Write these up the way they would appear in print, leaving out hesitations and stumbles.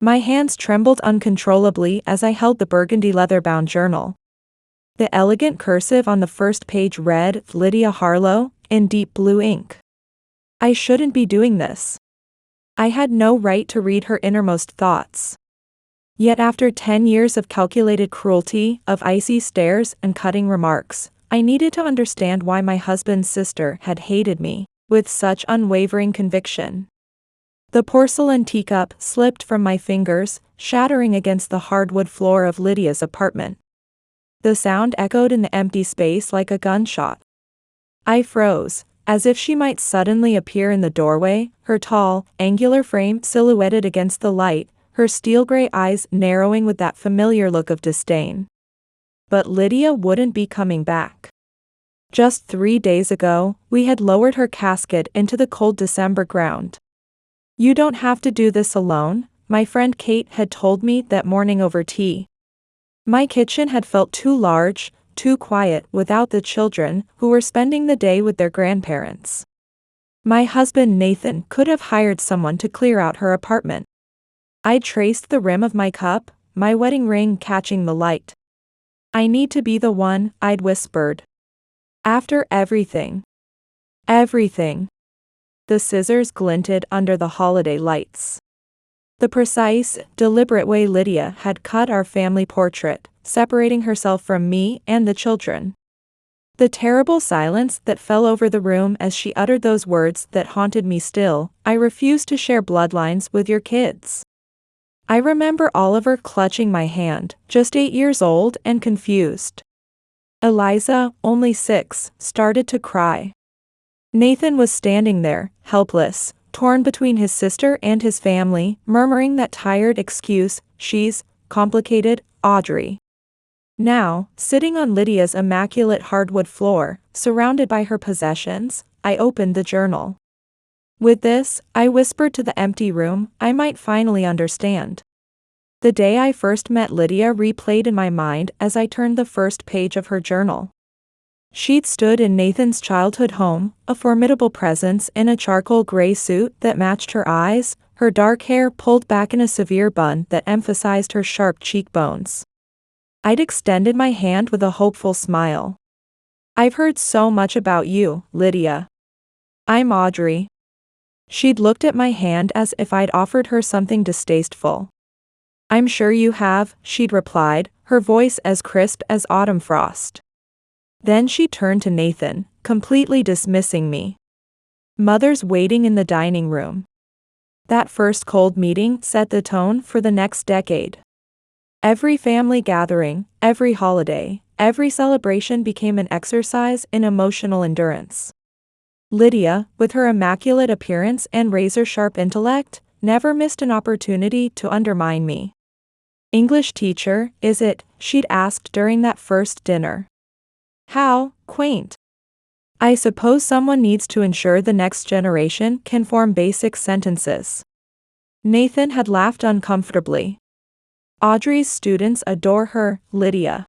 My hands trembled uncontrollably as I held the burgundy leather-bound journal. The elegant cursive on the first page read, "Lydia Harlow," in deep blue ink. I shouldn't be doing this. I had no right to read her innermost thoughts. Yet after 10 years of calculated cruelty, of icy stares and cutting remarks, I needed to understand why my husband's sister had hated me with such unwavering conviction. The porcelain teacup slipped from my fingers, shattering against the hardwood floor of Lydia's apartment. The sound echoed in the empty space like a gunshot. I froze, as if she might suddenly appear in the doorway, her tall, angular frame silhouetted against the light, her steel-gray eyes narrowing with that familiar look of disdain. But Lydia wouldn't be coming back. Just 3 days ago, we had lowered her casket into the cold December ground. "You don't have to do this alone," my friend Kate had told me that morning over tea. My kitchen had felt too large, too quiet without the children, who were spending the day with their grandparents. My husband Nathan could have hired someone to clear out her apartment. I traced the rim of my cup, my wedding ring catching the light. "I need to be the one," I'd whispered. "After everything." Everything. The scissors glinted under the holiday lights. The precise, deliberate way Lydia had cut our family portrait, separating herself from me and the children. The terrible silence that fell over the room as she uttered those words that haunted me still, "I refuse to share bloodlines with your kids." I remember Oliver clutching my hand, just 8 years old and confused. Eliza, only 6, started to cry. Nathan was standing there, helpless, torn between his sister and his family, murmuring that tired excuse, "She's complicated, Audrey." Now, sitting on Lydia's immaculate hardwood floor, surrounded by her possessions, I opened the journal. With this, I whispered to the empty room, I might finally understand. The day I first met Lydia replayed in my mind as I turned the first page of her journal. She'd stood in Nathan's childhood home, a formidable presence in a charcoal gray suit that matched her eyes, her dark hair pulled back in a severe bun that emphasized her sharp cheekbones. I'd extended my hand with a hopeful smile. "I've heard so much about you, Lydia. I'm Audrey." She'd looked at my hand as if I'd offered her something distasteful. "I'm sure you have," she'd replied, her voice as crisp as autumn frost. Then she turned to Nathan, completely dismissing me. Mother's waiting in the dining room. That first cold meeting set the tone for the next decade. Every family gathering, every holiday, every celebration became an exercise in emotional endurance. Lydia, with her immaculate appearance and razor-sharp intellect, never missed an opportunity to undermine me. "English teacher, is it?" she'd asked during that first dinner. "How quaint. I suppose someone needs to ensure the next generation can form basic sentences." Nathan had laughed uncomfortably. "Audrey's students adore her, Lydia."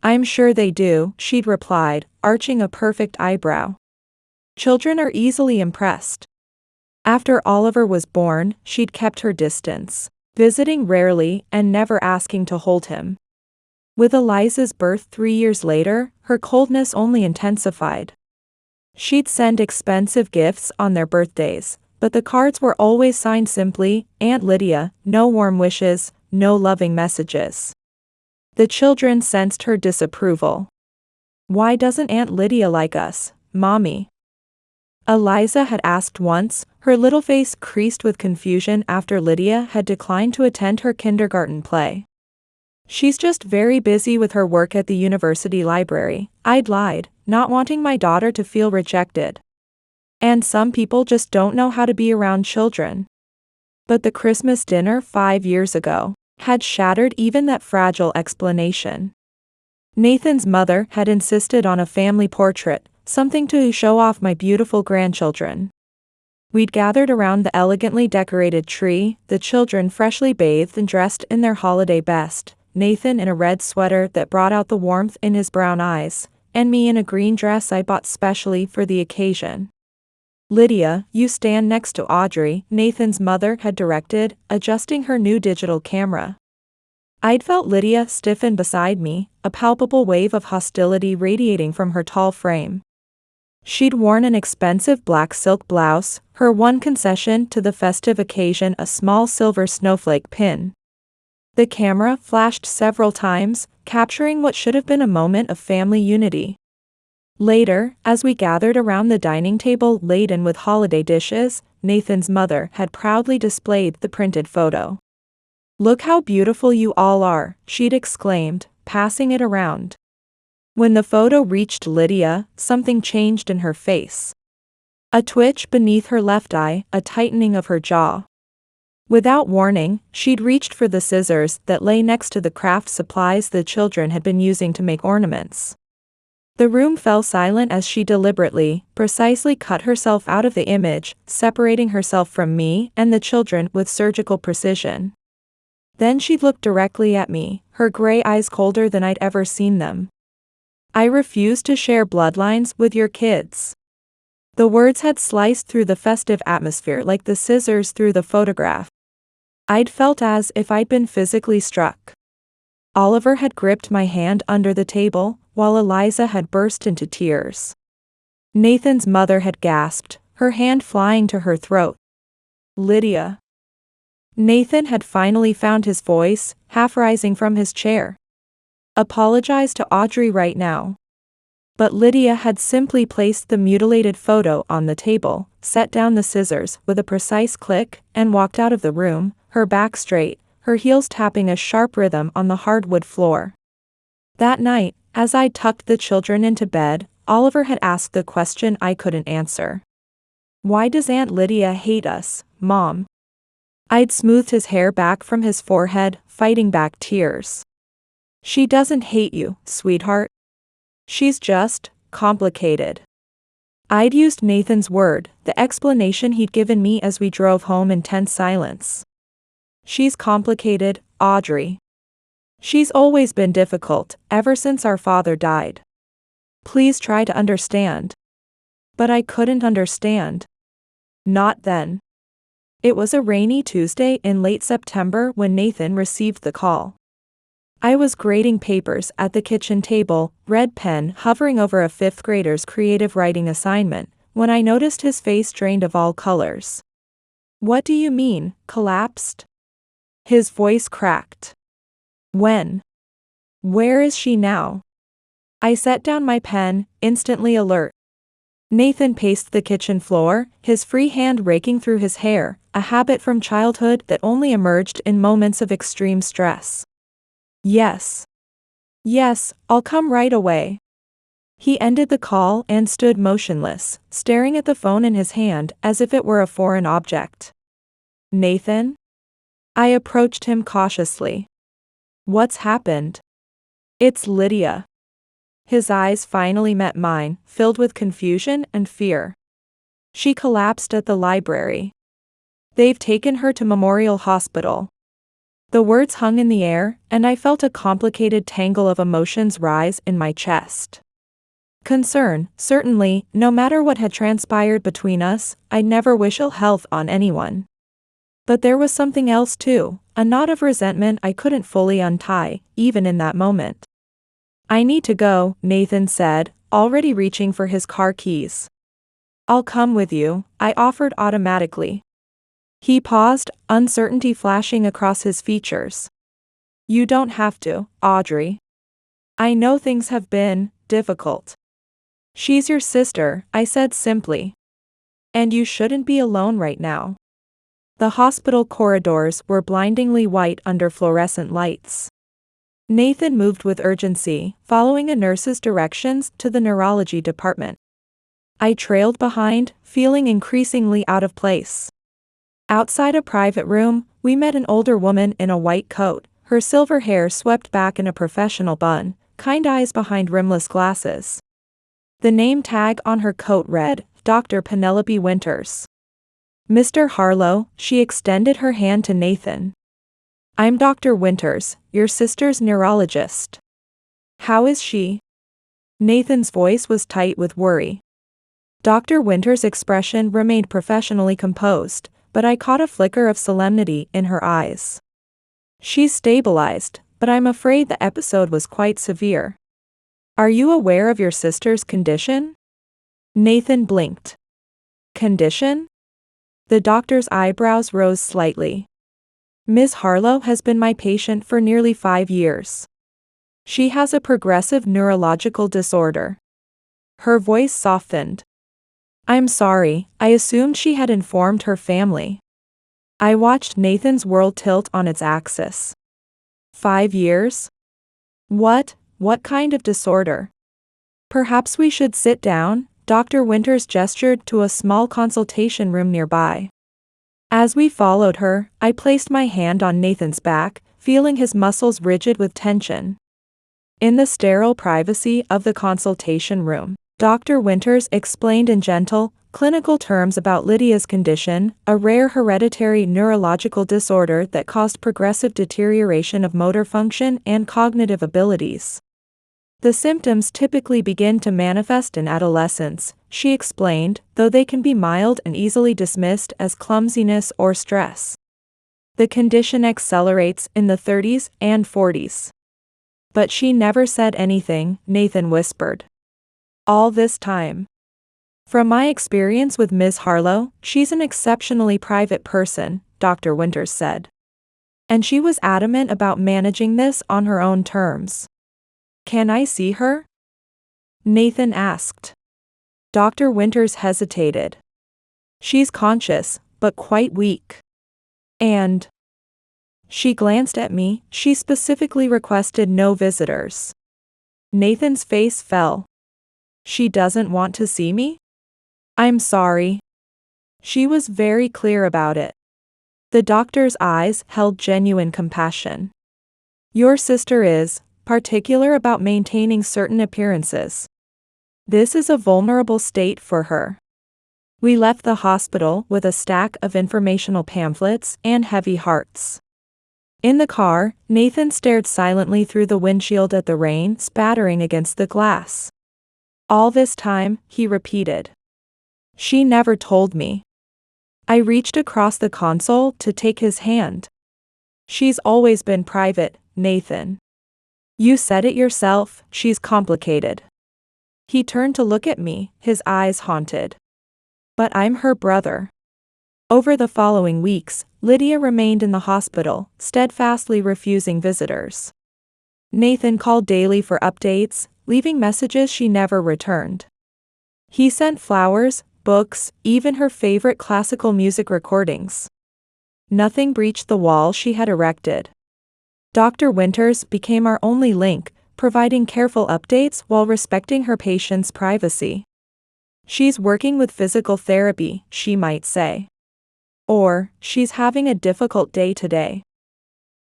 "I'm sure they do," she'd replied, arching a perfect eyebrow. "Children are easily impressed." After Oliver was born, she'd kept her distance, visiting rarely and never asking to hold him. With Eliza's birth 3 years later, her coldness only intensified. She'd send expensive gifts on their birthdays, but the cards were always signed simply, "Aunt Lydia," no warm wishes, no loving messages. The children sensed her disapproval. "Why doesn't Aunt Lydia like us, Mommy?" Eliza had asked once, her little face creased with confusion after Lydia had declined to attend her kindergarten play. "She's just very busy with her work at the university library," I'd lied, not wanting my daughter to feel rejected. "And some people just don't know how to be around children." But the Christmas dinner 5 years ago had shattered even that fragile explanation. Nathan's mother had insisted on a family portrait, something to show off my beautiful grandchildren. We'd gathered around the elegantly decorated tree, the children freshly bathed and dressed in their holiday best, Nathan in a red sweater that brought out the warmth in his brown eyes, and me in a green dress I bought specially for the occasion. "Lydia, you stand next to Audrey," Nathan's mother had directed, adjusting her new digital camera. I'd felt Lydia stiffen beside me, a palpable wave of hostility radiating from her tall frame. She'd worn an expensive black silk blouse, her one concession to the festive occasion a small silver snowflake pin. The camera flashed several times, capturing what should have been a moment of family unity. Later, as we gathered around the dining table laden with holiday dishes, Nathan's mother had proudly displayed the printed photo. "Look how beautiful you all are," she'd exclaimed, passing it around. When the photo reached Lydia, something changed in her face. A twitch beneath her left eye, a tightening of her jaw. Without warning, she'd reached for the scissors that lay next to the craft supplies the children had been using to make ornaments. The room fell silent as she deliberately, precisely cut herself out of the image, separating herself from me and the children with surgical precision. Then she looked directly at me, her gray eyes colder than I'd ever seen them. "I refuse to share bloodlines with your kids." The words had sliced through the festive atmosphere like the scissors through the photograph. I'd felt as if I'd been physically struck. Oliver had gripped my hand under the table, while Eliza had burst into tears. Nathan's mother had gasped, her hand flying to her throat. "Lydia." Nathan had finally found his voice, half rising from his chair. "Apologize to Audrey right now." But Lydia had simply placed the mutilated photo on the table, set down the scissors with a precise click, and walked out of the room, her back straight, her heels tapping a sharp rhythm on the hardwood floor. That night, as I tucked the children into bed, Oliver had asked the question I couldn't answer. "Why does Aunt Lydia hate us, Mom?" I'd smoothed his hair back from his forehead, fighting back tears. "She doesn't hate you, sweetheart. She's just complicated." I'd used Nathan's word, the explanation he'd given me as we drove home in tense silence. "She's complicated, Audrey. She's always been difficult, ever since our father died. Please try to understand." But I couldn't understand. Not then. It was a rainy Tuesday in late September when Nathan received the call. I was grading papers at the kitchen table, red pen hovering over a fifth grader's creative writing assignment, when I noticed his face drained of all colors. "What do you mean, collapsed?" His voice cracked. "When? Where is she now?" I set down my pen, instantly alert. Nathan paced the kitchen floor, his free hand raking through his hair, a habit from childhood that only emerged in moments of extreme stress. "Yes. Yes, I'll come right away." He ended the call and stood motionless, staring at the phone in his hand as if it were a foreign object. "Nathan?" I approached him cautiously. "What's happened?" "It's Lydia." His eyes finally met mine, filled with confusion and fear. "She collapsed at the library. They've taken her to Memorial Hospital." The words hung in the air, and I felt a complicated tangle of emotions rise in my chest. Concern, certainly, no matter what had transpired between us, I'd never wish ill health on anyone. But there was something else too, a knot of resentment I couldn't fully untie, even in that moment. "I need to go," Nathan said, already reaching for his car keys. "I'll come with you," I offered automatically. He paused, uncertainty flashing across his features. "You don't have to, Audrey. I know things have been difficult." "She's your sister," I said simply. "And you shouldn't be alone right now." The hospital corridors were blindingly white under fluorescent lights. Nathan moved with urgency, following a nurse's directions to the neurology department. I trailed behind, feeling increasingly out of place. Outside a private room, we met an older woman in a white coat, her silver hair swept back in a professional bun, kind eyes behind rimless glasses. The name tag on her coat read, Dr. Penelope Winters. "Mr. Harlow," she extended her hand to Nathan. "I'm Dr. Winters, your sister's neurologist. How is she?" Nathan's voice was tight with worry. Dr. Winter's expression remained professionally composed, but I caught a flicker of solemnity in her eyes. She's stabilized, but I'm afraid the episode was quite severe. Are you aware of your sister's condition? Nathan blinked. Condition? The doctor's eyebrows rose slightly. Ms. Harlow has been my patient for nearly 5 years. She has a progressive neurological disorder. Her voice softened. I'm sorry, I assumed she had informed her family. I watched Nathan's world tilt on its axis. 5 years? What kind of disorder? Perhaps we should sit down, Dr. Winters gestured to a small consultation room nearby. As we followed her, I placed my hand on Nathan's back, feeling his muscles rigid with tension. In the sterile privacy of the consultation room, Dr. Winters explained in gentle, clinical terms about Lydia's condition, a rare hereditary neurological disorder that caused progressive deterioration of motor function and cognitive abilities. The symptoms typically begin to manifest in adolescence, she explained, though they can be mild and easily dismissed as clumsiness or stress. The condition accelerates in the 30s and 40s. But she never said anything, Nathan whispered. All this time. From my experience with Ms. Harlow, she's an exceptionally private person, Dr. Winters said. And she was adamant about managing this on her own terms. Can I see her? Nathan asked. Dr. Winters hesitated. She's conscious, but quite weak. And she glanced at me, she specifically requested no visitors. Nathan's face fell. She doesn't want to see me? I'm sorry. She was very clear about it. The doctor's eyes held genuine compassion. Your sister is particular about maintaining certain appearances. This is a vulnerable state for her. We left the hospital with a stack of informational pamphlets and heavy hearts. In the car, Nathan stared silently through the windshield at the rain spattering against the glass. All this time, he repeated. She never told me. I reached across the console to take his hand. She's always been private, Nathan. You said it yourself, she's complicated. He turned to look at me, his eyes haunted. But I'm her brother. Over the following weeks, Lydia remained in the hospital, steadfastly refusing visitors. Nathan called daily for updates, leaving messages she never returned. He sent flowers, books, even her favorite classical music recordings. Nothing breached the wall she had erected. Dr. Winters became our only link, providing careful updates while respecting her patient's privacy. She's working with physical therapy, she might say. Or, she's having a difficult day today.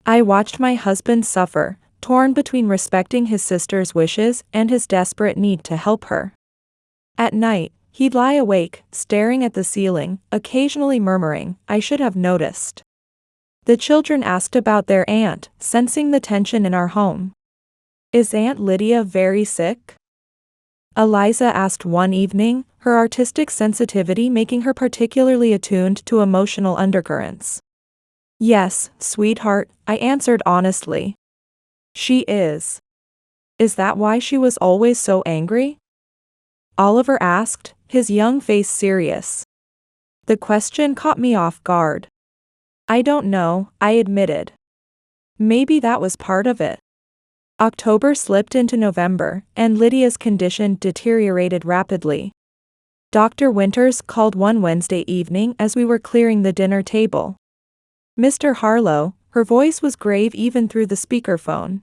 I watched my husband suffer, torn between respecting his sister's wishes and his desperate need to help her. At night, he'd lie awake, staring at the ceiling, occasionally murmuring, I should have noticed. The children asked about their aunt, sensing the tension in our home. Is Aunt Lydia very sick? Eliza asked one evening, her artistic sensitivity making her particularly attuned to emotional undercurrents. Yes, sweetheart, I answered honestly. She is. Is that why she was always so angry? Oliver asked, his young face serious. The question caught me off guard. I don't know, I admitted. Maybe that was part of it. October slipped into November, and Lydia's condition deteriorated rapidly. Dr. Winters called one Wednesday evening as we were clearing the dinner table. Mr. Harlow, her voice was grave even through the speakerphone.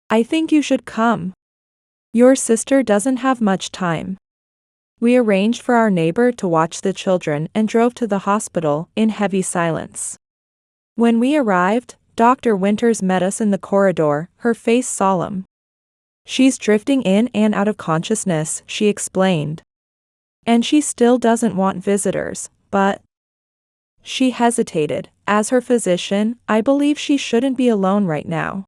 I think you should come. Your sister doesn't have much time. We arranged for our neighbor to watch the children and drove to the hospital in heavy silence. When we arrived, Dr. Winters met us in the corridor, her face solemn. She's drifting in and out of consciousness, she explained. And she still doesn't want visitors, but... She hesitated. As her physician, I believe she shouldn't be alone right now.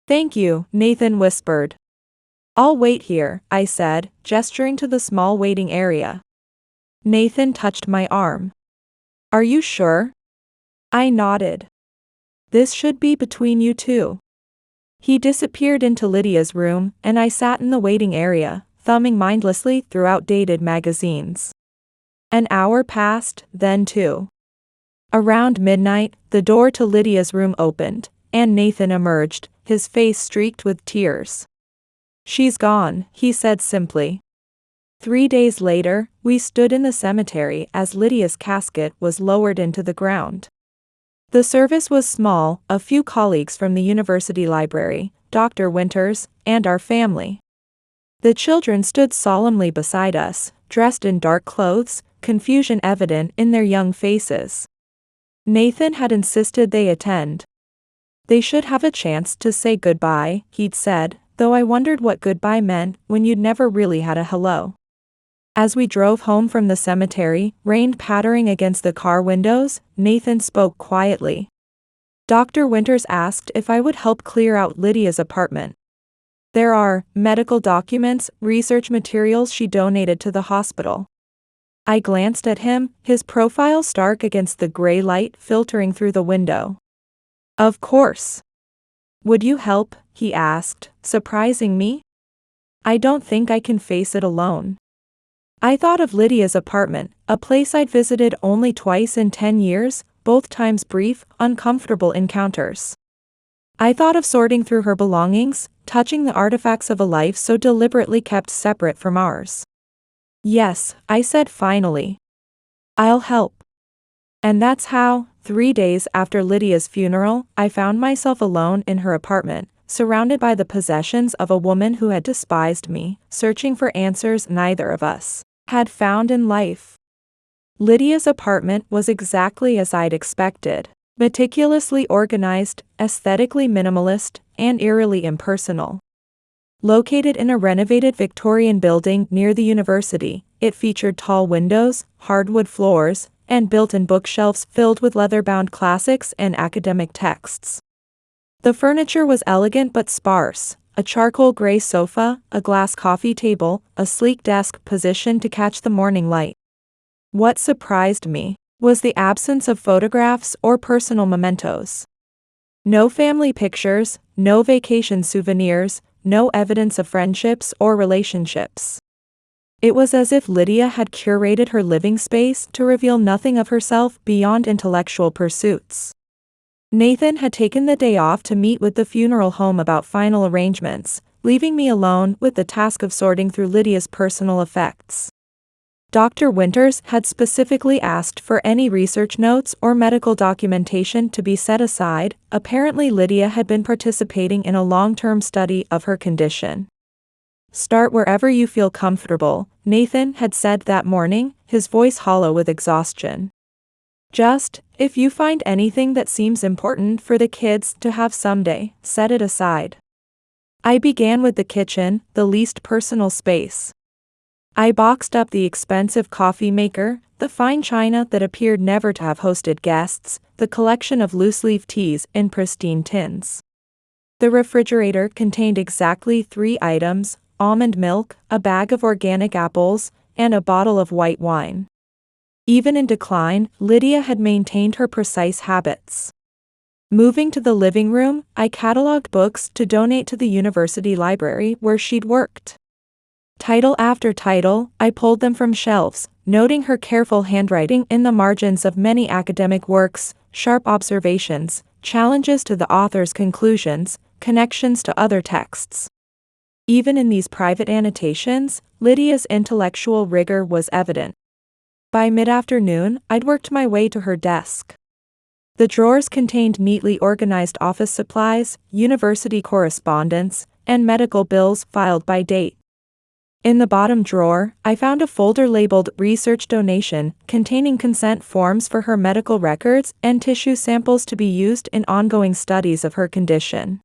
Thank you, Nathan whispered. I'll wait here, I said, gesturing to the small waiting area. Nathan touched my arm. Are you sure? I nodded. This should be between you two. He disappeared into Lydia's room, and I sat in the waiting area, thumbing mindlessly through outdated magazines. An hour passed, then two. Around midnight, the door to Lydia's room opened, and Nathan emerged, his face streaked with tears. She's gone, he said simply. 3 days later, we stood in the cemetery as Lydia's casket was lowered into the ground. The service was small, a few colleagues from the university library, Dr. Winters, and our family. The children stood solemnly beside us, dressed in dark clothes, confusion evident in their young faces. Nathan had insisted they attend. They should have a chance to say goodbye, he'd said, though I wondered what goodbye meant when you'd never really had a hello. As we drove home from the cemetery, rain pattering against the car windows, Nathan spoke quietly. Dr. Winters asked if I would help clear out Lydia's apartment. There are medical documents, research materials she donated to the hospital. I glanced at him, his profile stark against the gray light filtering through the window. Of course. Would you help? He asked, surprising me. I don't think I can face it alone. I thought of Lydia's apartment, a place I'd visited only twice in 10 years, both times brief, uncomfortable encounters. I thought of sorting through her belongings, touching the artifacts of a life so deliberately kept separate from ours. Yes, I said finally. I'll help. And that's how, 3 days after Lydia's funeral, I found myself alone in her apartment, surrounded by the possessions of a woman who had despised me, searching for answers neither of us had found in life. Lydia's apartment was exactly as I'd expected, meticulously organized, aesthetically minimalist, and eerily impersonal. Located in a renovated Victorian building near the university, it featured tall windows, hardwood floors, and built-in bookshelves filled with leather-bound classics and academic texts. The furniture was elegant but sparse, a charcoal gray sofa, a glass coffee table, a sleek desk positioned to catch the morning light. What surprised me was the absence of photographs or personal mementos. No family pictures, no vacation souvenirs, no evidence of friendships or relationships. It was as if Lydia had curated her living space to reveal nothing of herself beyond intellectual pursuits. Nathan had taken the day off to meet with the funeral home about final arrangements, leaving me alone with the task of sorting through Lydia's personal effects. Dr. Winters had specifically asked for any research notes or medical documentation to be set aside. Apparently Lydia had been participating in a long-term study of her condition. Start wherever you feel comfortable, Nathan had said that morning, his voice hollow with exhaustion. Just, if you find anything that seems important for the kids to have someday, set it aside. I began with the kitchen, the least personal space. I boxed up the expensive coffee maker, the fine china that appeared never to have hosted guests, the collection of loose-leaf teas in pristine tins. The refrigerator contained exactly 3 items: almond milk, a bag of organic apples, and a bottle of white wine. Even in decline, Lydia had maintained her precise habits. Moving to the living room, I cataloged books to donate to the university library where she'd worked. Title after title, I pulled them from shelves, noting her careful handwriting in the margins of many academic works, sharp observations, challenges to the author's conclusions, connections to other texts. Even in these private annotations, Lydia's intellectual rigor was evident. By mid-afternoon, I'd worked my way to her desk. The drawers contained neatly organized office supplies, university correspondence, and medical bills filed by date. In the bottom drawer, I found a folder labeled Research Donation, containing consent forms for her medical records and tissue samples to be used in ongoing studies of her condition.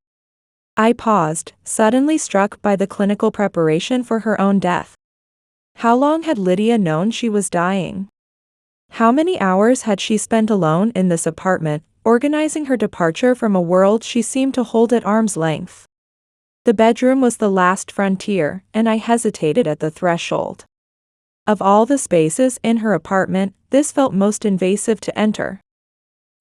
I paused, suddenly struck by the clinical preparation for her own death. How long had Lydia known she was dying? How many hours had she spent alone in this apartment, organizing her departure from a world she seemed to hold at arm's length? The bedroom was the last frontier, and I hesitated at the threshold. Of all the spaces in her apartment, this felt most invasive to enter.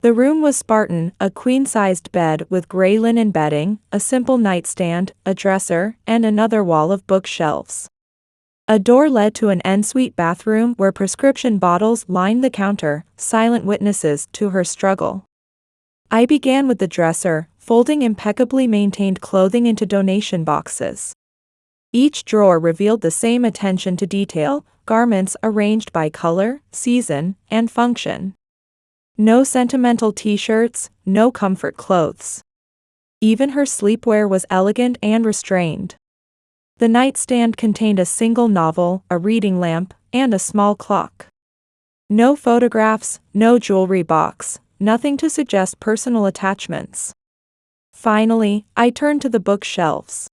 The room was Spartan, a queen-sized bed with gray linen bedding, a simple nightstand, a dresser, and another wall of bookshelves. A door led to an ensuite bathroom where prescription bottles lined the counter, silent witnesses to her struggle. I began with the dresser, folding impeccably maintained clothing into donation boxes. Each drawer revealed the same attention to detail, garments arranged by color, season, and function. No sentimental t-shirts, no comfort clothes. Even her sleepwear was elegant and restrained. The nightstand contained a single novel, a reading lamp, and a small clock. No photographs, no jewelry box, nothing to suggest personal attachments. Finally, I turned to the bookshelves.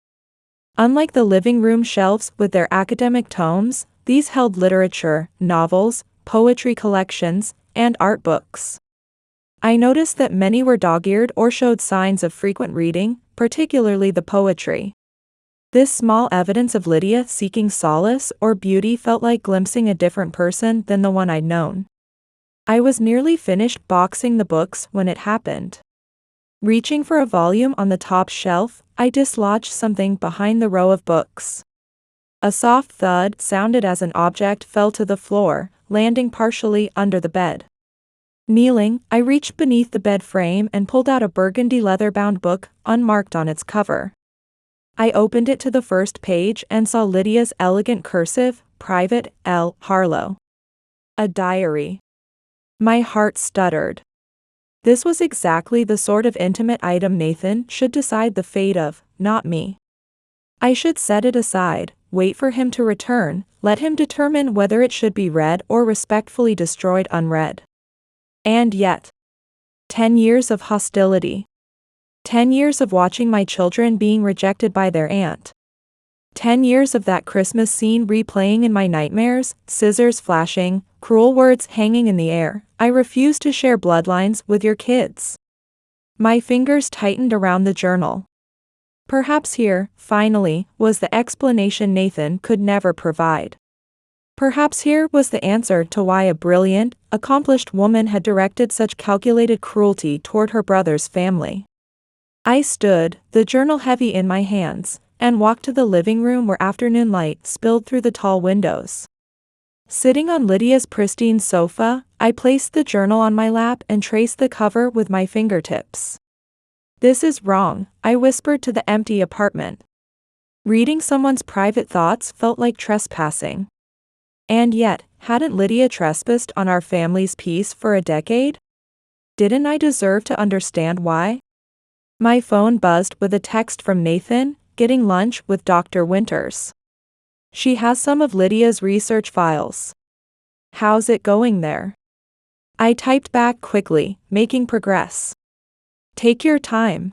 Unlike the living room shelves with their academic tomes, these held literature, novels, poetry collections, and art books. I noticed that many were dog-eared or showed signs of frequent reading, particularly the poetry. This small evidence of Lydia seeking solace or beauty felt like glimpsing a different person than the one I'd known. I was nearly finished boxing the books when it happened. Reaching for a volume on the top shelf, I dislodged something behind the row of books. A soft thud sounded as an object fell to the floor, landing partially under the bed. Kneeling, I reached beneath the bed frame and pulled out a burgundy leather-bound book, unmarked on its cover. I opened it to the first page and saw Lydia's elegant cursive, Private L. Harlow. A diary. My heart stuttered. This was exactly the sort of intimate item Nathan should decide the fate of, not me. I should set it aside, wait for him to return, let him determine whether it should be read or respectfully destroyed unread. And yet, 10 years of hostility. 10 years of watching my children being rejected by their aunt. 10 years of that Christmas scene replaying in my nightmares, scissors flashing, cruel words hanging in the air. I refuse to share bloodlines with your kids. My fingers tightened around the journal. Perhaps here, finally, was the explanation Nathan could never provide. Perhaps here was the answer to why a brilliant, accomplished woman had directed such calculated cruelty toward her brother's family. I stood, the journal heavy in my hands, and walked to the living room where afternoon light spilled through the tall windows. Sitting on Lydia's pristine sofa, I placed the journal on my lap and traced the cover with my fingertips. "This is wrong," I whispered to the empty apartment. Reading someone's private thoughts felt like trespassing. And yet, hadn't Lydia trespassed on our family's peace for a decade? Didn't I deserve to understand why? My phone buzzed with a text from Nathan, getting lunch with Dr. Winters. "She has some of Lydia's research files. How's it going there?" I typed back quickly, making progress. "Take your time."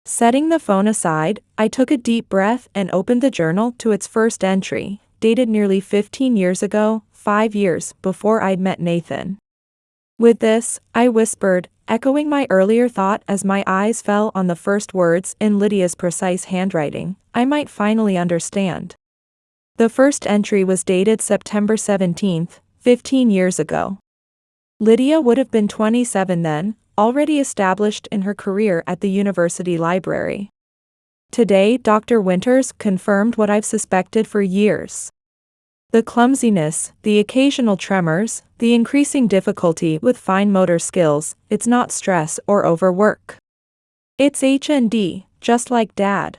Setting the phone aside, I took a deep breath and opened the journal to its first entry, dated nearly 15 years ago, 5 years before I'd met Nathan. "With this," I whispered, echoing my earlier thought as my eyes fell on the first words in Lydia's precise handwriting, "I might finally understand." The first entry was dated September 17, 15 years ago. Lydia would have been 27 then, already established in her career at the university library. Today, Dr. Winters confirmed what I've suspected for years. The clumsiness, the occasional tremors, the increasing difficulty with fine motor skills, it's not stress or overwork. It's HND, just like Dad.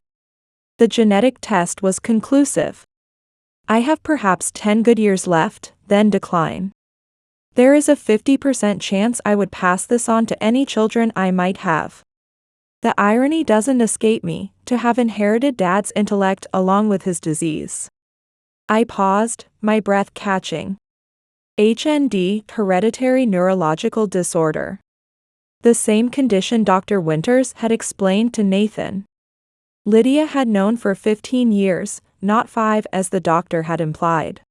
The genetic test was conclusive. I have perhaps 10 good years left, then decline. There is a 50% chance I would pass this on to any children I might have. The irony doesn't escape me, to have inherited Dad's intellect along with his disease. I paused, my breath catching. HND, hereditary neurological disorder. The same condition Dr. Winters had explained to Nathan. Lydia had known for 15 years, not 5 as the doctor had implied.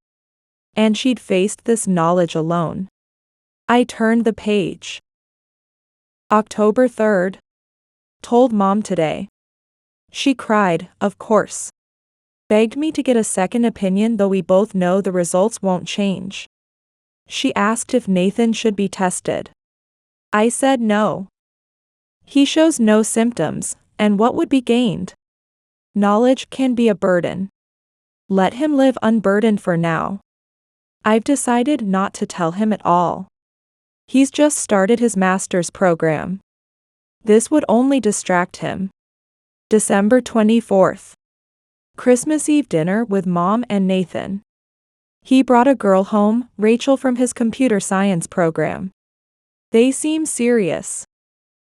And she'd faced this knowledge alone. I turned the page. October 3rd. Told Mom today. She cried, of course. Begged me to get a second opinion, though we both know the results won't change. She asked if Nathan should be tested. I said no. He shows no symptoms, and what would be gained? Knowledge can be a burden. Let him live unburdened for now. I've decided not to tell him at all. He's just started his master's program. This would only distract him. December 24th. Christmas Eve dinner with Mom and Nathan. He brought a girl home, Rachel, from his computer science program. They seem serious.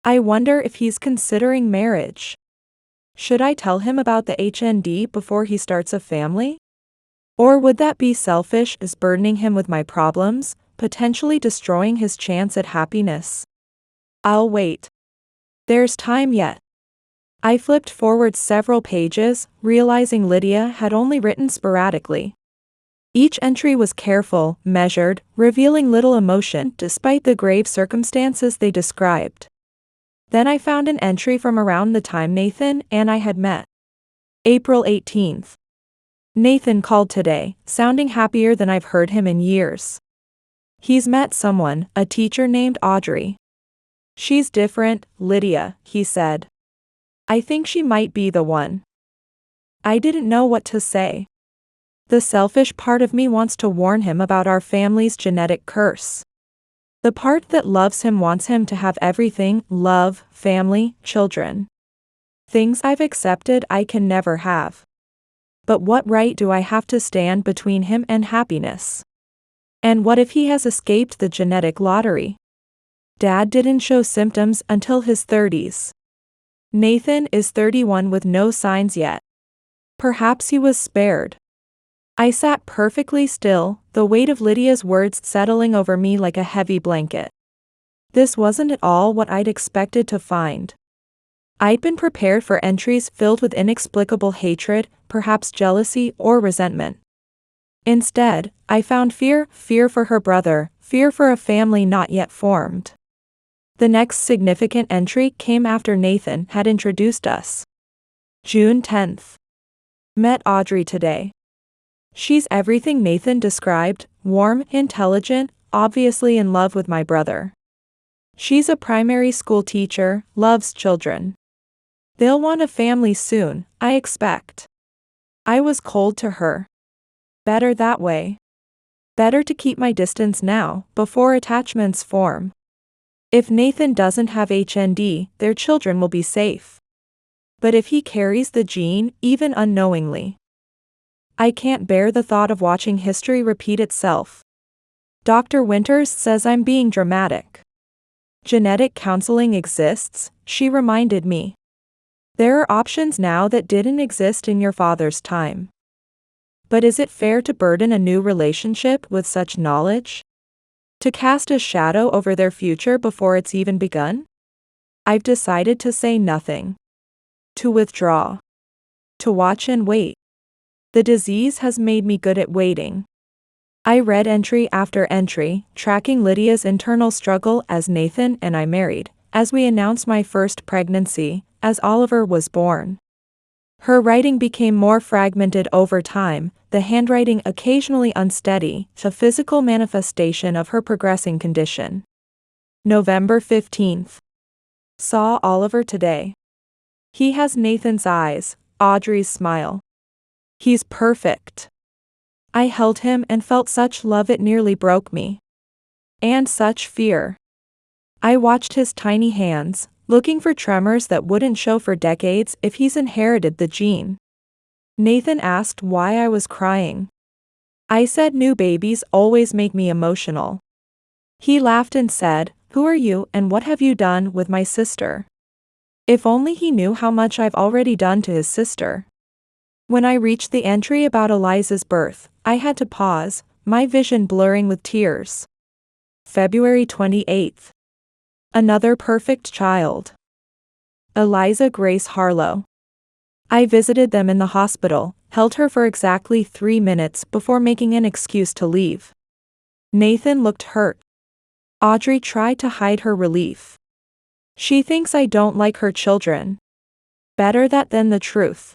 I wonder if he's considering marriage. Should I tell him about the HND before he starts a family? Or would that be selfish, as burdening him with my problems, potentially destroying his chance at happiness? I'll wait. There's time yet. I flipped forward several pages, realizing Lydia had only written sporadically. Each entry was careful, measured, revealing little emotion despite the grave circumstances they described. Then I found an entry from around the time Nathan and I had met. April 18th. Nathan called today, sounding happier than I've heard him in years. He's met someone, a teacher named Audrey. She's different, Lydia, he said. I think she might be the one. I didn't know what to say. The selfish part of me wants to warn him about our family's genetic curse. The part that loves him wants him to have everything: love, family, children. Things I've accepted I can never have. But what right do I have to stand between him and happiness? And what if he has escaped the genetic lottery? Dad didn't show symptoms until his 30s. Nathan is 31 with no signs yet. Perhaps he was spared. I sat perfectly still, the weight of Lydia's words settling over me like a heavy blanket. This wasn't at all what I'd expected to find. I'd been prepared for entries filled with inexplicable hatred, perhaps jealousy or resentment. Instead, I found fear for her brother, fear for a family not yet formed. The next significant entry came after Nathan had introduced us. June 10th. Met Audrey today. She's everything Nathan described: warm, intelligent, obviously in love with my brother. She's a primary school teacher, loves children. They'll want a family soon, I expect. I was cold to her. Better that way. Better to keep my distance now, before attachments form. If Nathan doesn't have HND, their children will be safe. But if he carries the gene, even unknowingly, I can't bear the thought of watching history repeat itself. Dr. Winters says I'm being dramatic. Genetic counseling exists, she reminded me. There are options now that didn't exist in your father's time. But is it fair to burden a new relationship with such knowledge? To cast a shadow over their future before it's even begun? I've decided to say nothing. To withdraw. To watch and wait. The disease has made me good at waiting. I read entry after entry, tracking Lydia's internal struggle as Nathan and I married, as we announced my first pregnancy, as Oliver was born. Her writing became more fragmented over time, the handwriting occasionally unsteady, a physical manifestation of her progressing condition. November 15th. Saw Oliver today. He has Nathan's eyes, Audrey's smile. He's perfect. I held him and felt such love it nearly broke me. And such fear. I watched his tiny hands, looking for tremors that wouldn't show for decades if he's inherited the gene. Nathan asked why I was crying. I said new babies always make me emotional. He laughed and said, "Who are you and what have you done with my sister?" If only he knew how much I've already done to his sister. When I reached the entry about Eliza's birth, I had to pause, my vision blurring with tears. February 28th. Another perfect child. Eliza Grace Harlow. I visited them in the hospital, held her for exactly 3 minutes before making an excuse to leave. Nathan looked hurt. Audrey tried to hide her relief. She thinks I don't like her children. Better that than the truth.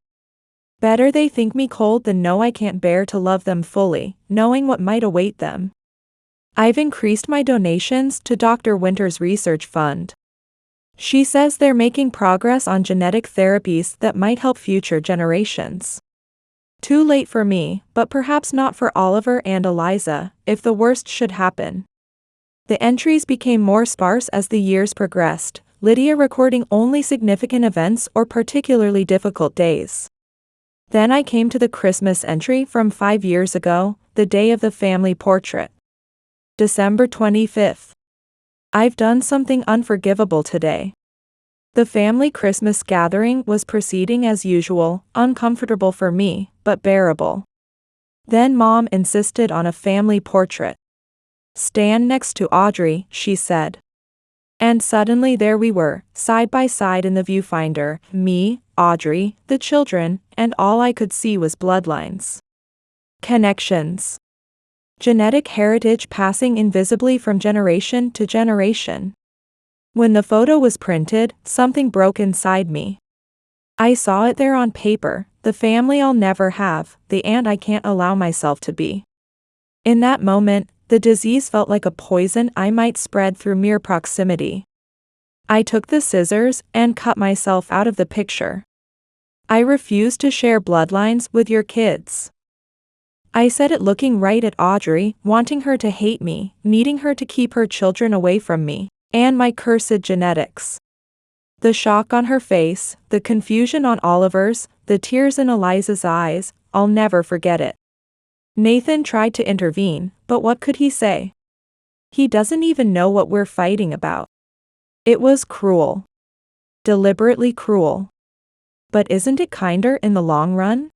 Better they think me cold than know I can't bear to love them fully, knowing what might await them. I've increased my donations to Dr. Winter's research fund. She says they're making progress on genetic therapies that might help future generations. Too late for me, but perhaps not for Oliver and Eliza, if the worst should happen. The entries became more sparse as the years progressed, Lydia recording only significant events or particularly difficult days. Then I came to the Christmas entry from 5 years ago, the day of the family portrait. December 25th. I've done something unforgivable today. The family Christmas gathering was proceeding as usual, uncomfortable for me, but bearable. Then Mom insisted on a family portrait. "Stand next to Audrey," she said. And suddenly there we were, side by side in the viewfinder, me, Audrey, the children, and all I could see was bloodlines. Connections. Genetic heritage passing invisibly from generation to generation. When the photo was printed, something broke inside me. I saw it there on paper, the family I'll never have, the aunt I can't allow myself to be. In that moment, the disease felt like a poison I might spread through mere proximity. I took the scissors and cut myself out of the picture. "I refuse to share bloodlines with your kids." I said it looking right at Audrey, wanting her to hate me, needing her to keep her children away from me, and my cursed genetics. The shock on her face, the confusion on Oliver's, the tears in Eliza's eyes, I'll never forget it. Nathan tried to intervene, but what could he say? He doesn't even know what we're fighting about. It was cruel. Deliberately cruel. But isn't it kinder in the long run?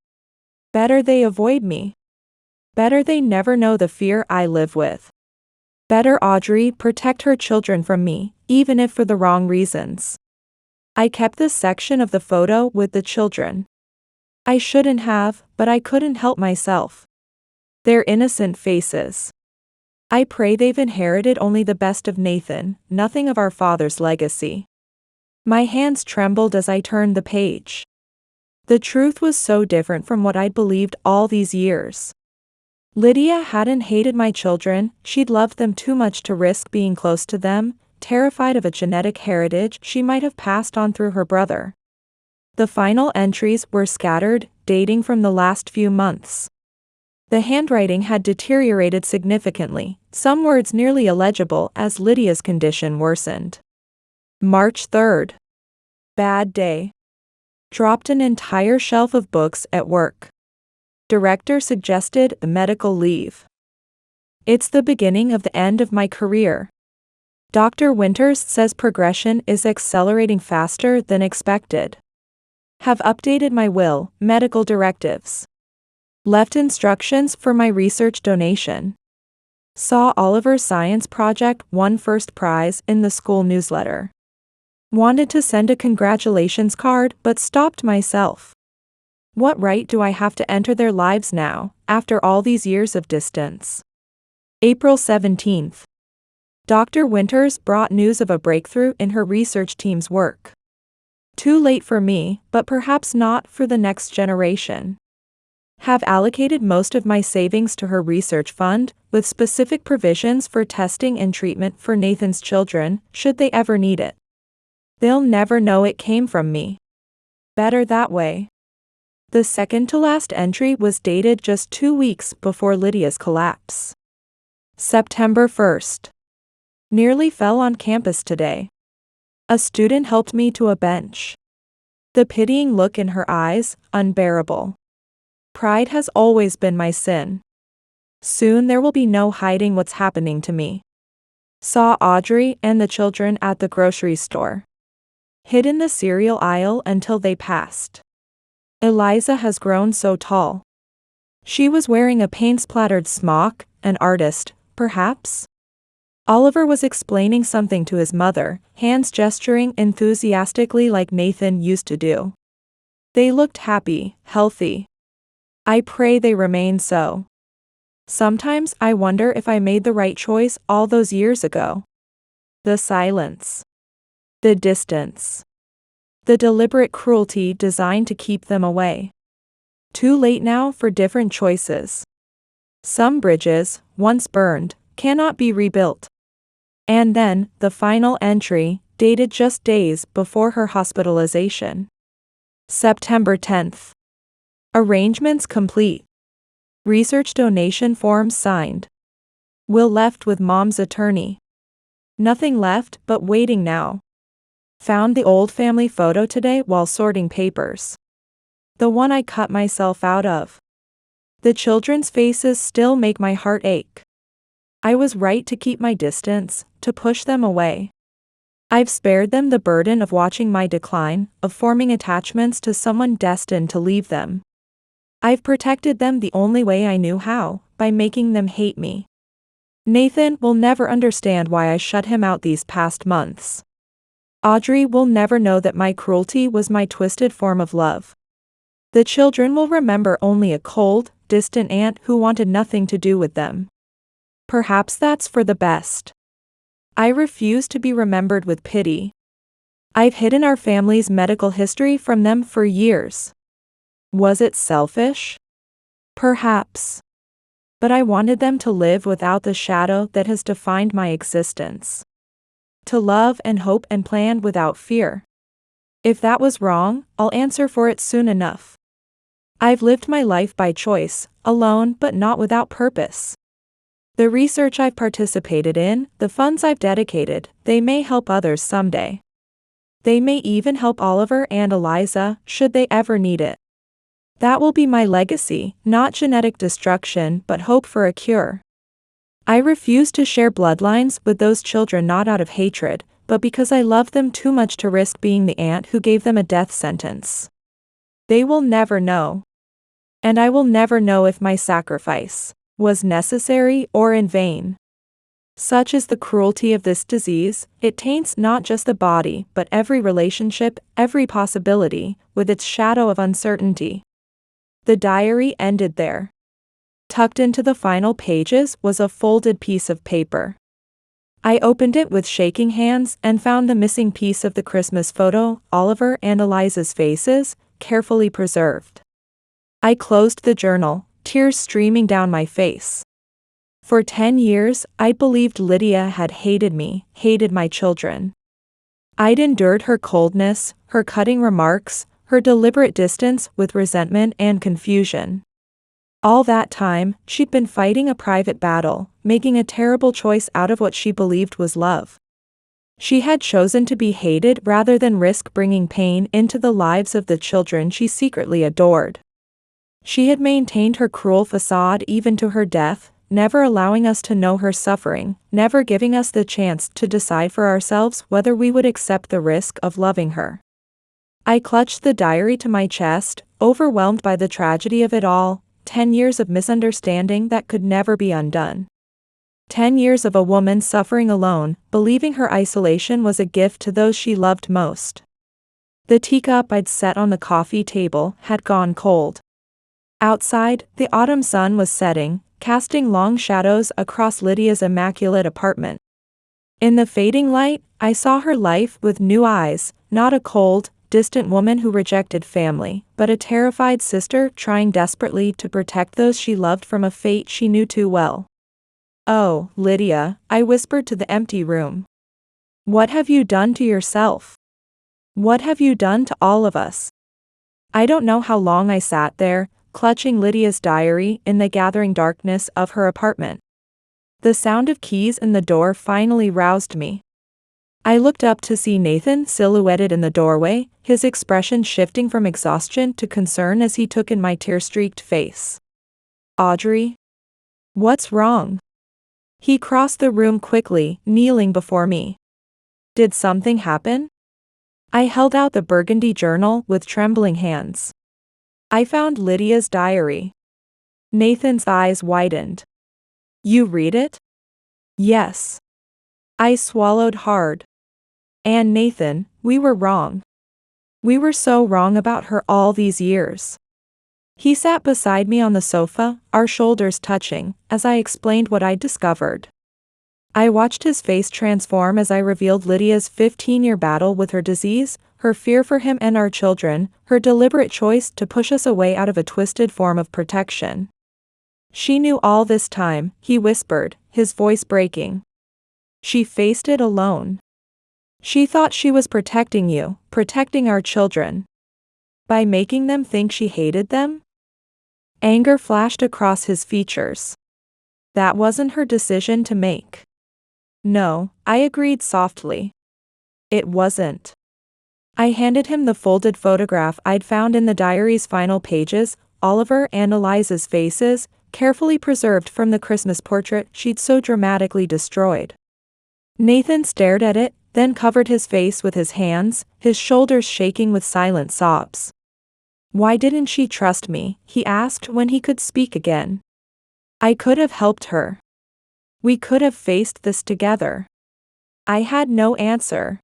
Better they avoid me. Better they never know the fear I live with. Better Audrey protect her children from me, even if for the wrong reasons. I kept this section of the photo with the children. I shouldn't have, but I couldn't help myself. Their innocent faces. I pray they've inherited only the best of Nathan, nothing of our father's legacy. My hands trembled as I turned the page. The truth was so different from what I'd believed all these years. Lydia hadn't hated my children, she'd loved them too much to risk being close to them, terrified of a genetic heritage she might have passed on through her brother. The final entries were scattered, dating from the last few months. The handwriting had deteriorated significantly, some words nearly illegible as Lydia's condition worsened. March 3rd. Bad day. Dropped an entire shelf of books at work. Director suggested medical leave. It's the beginning of the end of my career. Dr. Winters says progression is accelerating faster than expected. Have updated my will, medical directives. Left instructions for my research donation. Saw Oliver's science project won first prize in the school newsletter. Wanted to send a congratulations card but stopped myself. What right do I have to enter their lives now, after all these years of distance? April 17th. Dr. Winters brought news of a breakthrough in her research team's work. Too late for me, but perhaps not for the next generation. Have allocated most of my savings to her research fund, with specific provisions for testing and treatment for Nathan's children, should they ever need it. They'll never know it came from me. Better that way. The second to last entry was dated just 2 weeks before Lydia's collapse. September 1st. Nearly fell on campus today. A student helped me to a bench. The pitying look in her eyes, unbearable. Pride has always been my sin. Soon there will be no hiding what's happening to me. Saw Audrey and the children at the grocery store. Hid in the cereal aisle until they passed. Eliza has grown so tall. She was wearing a paint-splattered smock, an artist, perhaps? Oliver was explaining something to his mother, hands gesturing enthusiastically like Nathan used to do. They looked happy, healthy. I pray they remain so. Sometimes I wonder if I made the right choice all those years ago. The silence. The distance. The deliberate cruelty designed to keep them away. Too late now for different choices. Some bridges, once burned, cannot be rebuilt. And then, the final entry, dated just days before her hospitalization. September 10th. Arrangements complete. Research donation forms signed. Will left with mom's attorney. Nothing left but waiting now. Found the old family photo today while sorting papers. The one I cut myself out of. The children's faces still make my heart ache. I was right to keep my distance, to push them away. I've spared them the burden of watching my decline, of forming attachments to someone destined to leave them. I've protected them the only way I knew how, by making them hate me. Nathan will never understand why I shut him out these past months. Audrey will never know that my cruelty was my twisted form of love. The children will remember only a cold, distant aunt who wanted nothing to do with them. Perhaps that's for the best. I refuse to be remembered with pity. I've hidden our family's medical history from them for years. Was it selfish? Perhaps. But I wanted them to live without the shadow that has defined my existence. To love and hope and plan without fear. If that was wrong, I'll answer for it soon enough. I've lived my life by choice, alone but not without purpose. The research I've participated in, the funds I've dedicated, they may help others someday. They may even help Oliver and Eliza, should they ever need it. That will be my legacy, not genetic destruction but hope for a cure. I refuse to share bloodlines with those children not out of hatred, but because I love them too much to risk being the aunt who gave them a death sentence. They will never know. And I will never know if my sacrifice was necessary or in vain. Such is the cruelty of this disease, it taints not just the body but every relationship, every possibility, with its shadow of uncertainty. The diary ended there. Tucked into the final pages was a folded piece of paper. I opened it with shaking hands and found the missing piece of the Christmas photo, Oliver and Eliza's faces, carefully preserved. I closed the journal, tears streaming down my face. For 10 years, I'd believed Lydia had hated me, hated my children. I'd endured her coldness, her cutting remarks, her deliberate distance with resentment and confusion. All that time, she'd been fighting a private battle, making a terrible choice out of what she believed was love. She had chosen to be hated rather than risk bringing pain into the lives of the children she secretly adored. She had maintained her cruel facade even to her death, never allowing us to know her suffering, never giving us the chance to decide for ourselves whether we would accept the risk of loving her. I clutched the diary to my chest, overwhelmed by the tragedy of it all, 10 years of misunderstanding that could never be undone. 10 years of a woman suffering alone, believing her isolation was a gift to those she loved most. The teacup I'd set on the coffee table had gone cold. Outside, the autumn sun was setting, casting long shadows across Lydia's immaculate apartment. In the fading light, I saw her life with new eyes, not a cold, distant woman who rejected family, but a terrified sister trying desperately to protect those she loved from a fate she knew too well. "Oh, Lydia," I whispered to the empty room. "What have you done to yourself? What have you done to all of us?" I don't know how long I sat there, clutching Lydia's diary in the gathering darkness of her apartment. The sound of keys in the door finally roused me. I looked up to see Nathan silhouetted in the doorway, his expression shifting from exhaustion to concern as he took in my tear-streaked face. "Audrey? What's wrong?" He crossed the room quickly, kneeling before me. "Did something happen?" I held out the burgundy journal with trembling hands. I found Lydia's diary. Nathan's eyes widened. "You read it?" "Yes." I swallowed hard. "And Nathan, we were wrong. We were so wrong about her all these years." He sat beside me on the sofa, our shoulders touching, as I explained what I'd discovered. I watched his face transform as I revealed Lydia's 15-year battle with her disease, her fear for him and our children, her deliberate choice to push us away out of a twisted form of protection. She knew all this time, he whispered, his voice breaking. She faced it alone. She thought she was protecting you, protecting our children. By making them think she hated them? Anger flashed across his features. That wasn't her decision to make. No, I agreed softly. It wasn't. I handed him the folded photograph I'd found in the diary's final pages, Oliver and Eliza's faces, carefully preserved from the Christmas portrait she'd so dramatically destroyed. Nathan stared at it, then covered his face with his hands, his shoulders shaking with silent sobs. Why didn't she trust me? He asked when he could speak again. I could have helped her. We could have faced this together. I had no answer.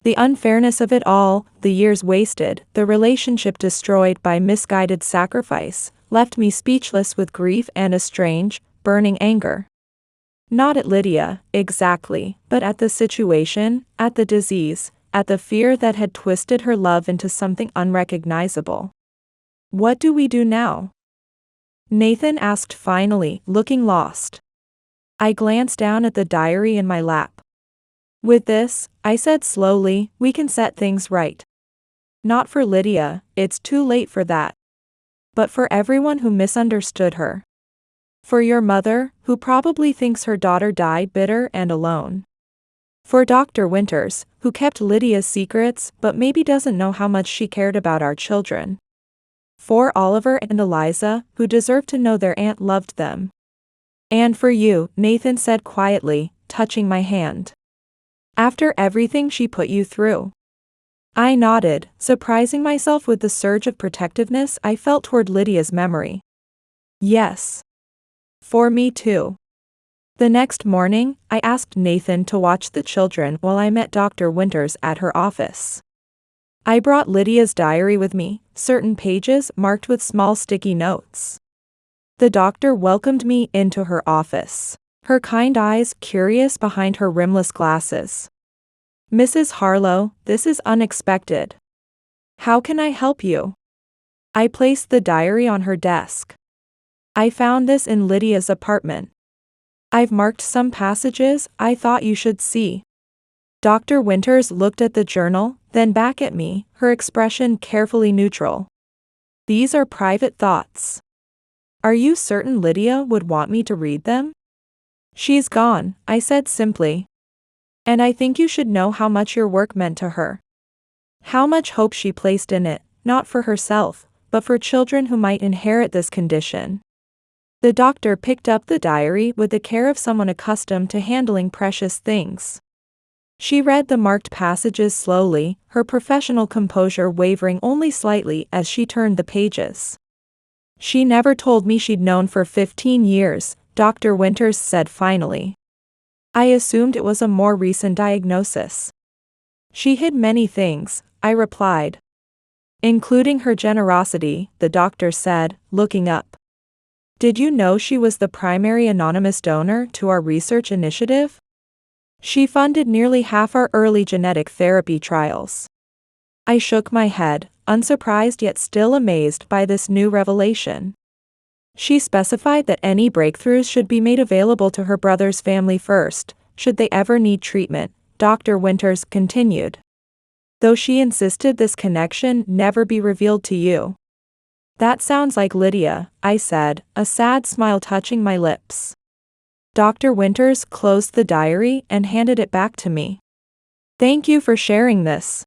The unfairness of it all, the years wasted, the relationship destroyed by misguided sacrifice, left me speechless with grief and a strange, burning anger. Not at Lydia, exactly, but at the situation, at the disease, at the fear that had twisted her love into something unrecognizable. What do we do now? Nathan asked finally, looking lost. I glanced down at the diary in my lap. With this, I said slowly, we can set things right. Not for Lydia, it's too late for that. But for everyone who misunderstood her. For your mother, who probably thinks her daughter died bitter and alone. For Dr. Winters, who kept Lydia's secrets but maybe doesn't know how much she cared about our children. For Oliver and Eliza, who deserve to know their aunt loved them. And for you, Nathan said quietly, touching my hand. After everything she put you through. I nodded, surprising myself with the surge of protectiveness I felt toward Lydia's memory. Yes. For me too. The next morning, I asked Nathan to watch the children while I met Dr. Winters at her office. I brought Lydia's diary with me, certain pages marked with small sticky notes. The doctor welcomed me into her office, her kind eyes curious behind her rimless glasses. Mrs. Harlow, this is unexpected. How can I help you? I placed the diary on her desk. I found this in Lydia's apartment. I've marked some passages I thought you should see. Dr. Winters looked at the journal, then back at me, her expression carefully neutral. These are private thoughts. Are you certain Lydia would want me to read them? She's gone, I said simply. And I think you should know how much your work meant to her. How much hope she placed in it, not for herself, but for children who might inherit this condition. The doctor picked up the diary with the care of someone accustomed to handling precious things. She read the marked passages slowly, her professional composure wavering only slightly as she turned the pages. She never told me she'd known for 15 years, Dr. Winters said finally. I assumed it was a more recent diagnosis. She hid many things, I replied. Including her generosity, the doctor said, looking up. Did you know she was the primary anonymous donor to our research initiative? She funded nearly half our early genetic therapy trials. I shook my head, unsurprised yet still amazed by this new revelation. She specified that any breakthroughs should be made available to her brother's family first, should they ever need treatment, Dr. Winters continued. Though she insisted this connection never be revealed to you. That sounds like Lydia, I said, a sad smile touching my lips. Dr. Winters closed the diary and handed it back to me. Thank you for sharing this.